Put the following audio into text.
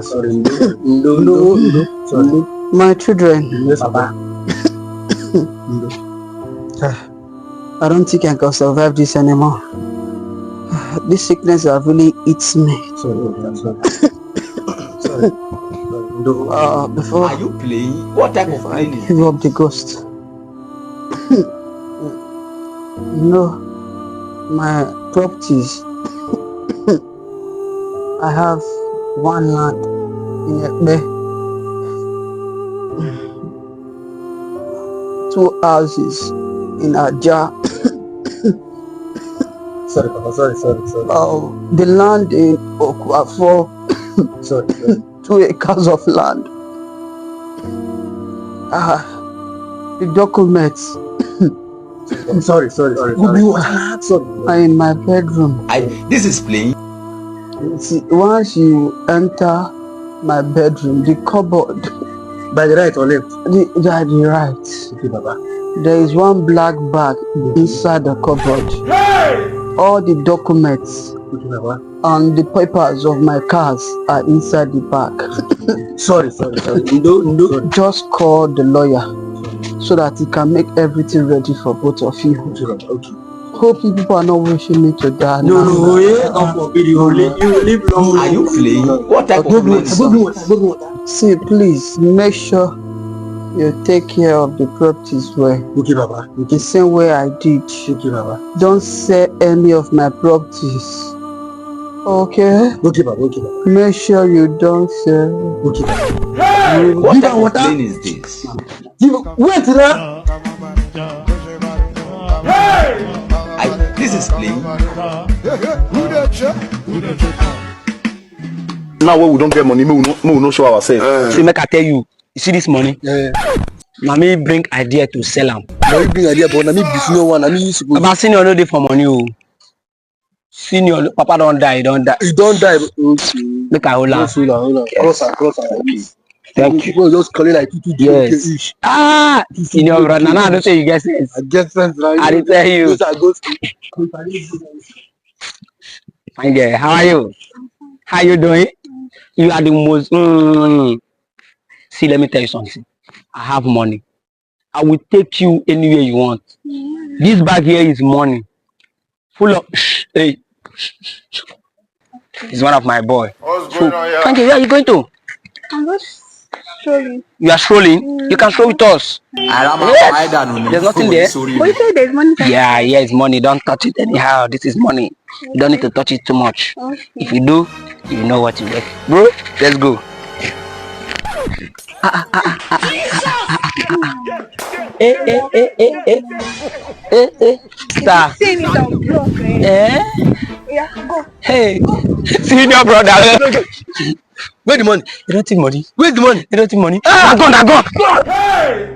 Sorry, no. Sorry. My children. Yes, Papa. I don't think I can survive this anymore. This sickness have really eats me. Sorry. Before Are you playing? What type of I playing is give up the ghost. My properties. I have one land in Ekbe, 2 houses in Aja. Sorry, Papa. Sorry. The land in Okwafo, Sorry. 2 acres of land. The documents I'm sorry. are in my bedroom. This is playing. See, once you enter my bedroom, the cupboard, By the right or left? the right, Okay, Papa. there is one black bag inside the cupboard. All the documents Okay, Papa. and the papers of my cars are inside the bag. Sorry. No. Just call the lawyer so that he can make everything ready for both of you. Okay. Hope you people are not wishing me to die. No, don't forbid you. You live long. Are you playing? What type of playing is this? See, please make sure you take care of the properties well. Okay, Papa. The same way I did. Okay, Papa. Don't sell any of my properties. Okay? Okay, Papa. Make sure you don't sell. Okay, Papa. What type of playing is this? Wait now. This is playing. Now when we don't get money, we will not show ourselves. See, make I tell you, you see this money? Yeah. Now me bring idea to sell them. Now you bring idea, but now me business one. Now me use. But senior no dey for money. Oh. Senior, Papa don't die. He don't die. Make I hold on. Hold on. Cross. Okay. Thank you. People just calling like 2 Yes. each. Senior brother, now I don't say you get sense. I get sense right. I did tell you. Those are good. Fine girl, how are you? How you doing? You are the most. See, let me tell you something. I have money. I will take you anywhere you want. This bag here is money. Full of. Hey. It's one of my boy. What's going on here? Thank you. Where are you going to? I'm just strolling. You are strolling? You can stroll with us. Yes. There's nothing there. But you say there's money. Yeah, it's money. Don't touch it anyhow. This is money. You don't need to touch it too much. Okay. If you do, you know what you get. Bro, let's go. Star. Saying it on block, eh? Yeah, go. Hey, senior brother. Where the money? You don't think money? Where's the money? You don't think money? I'm gone. Hey!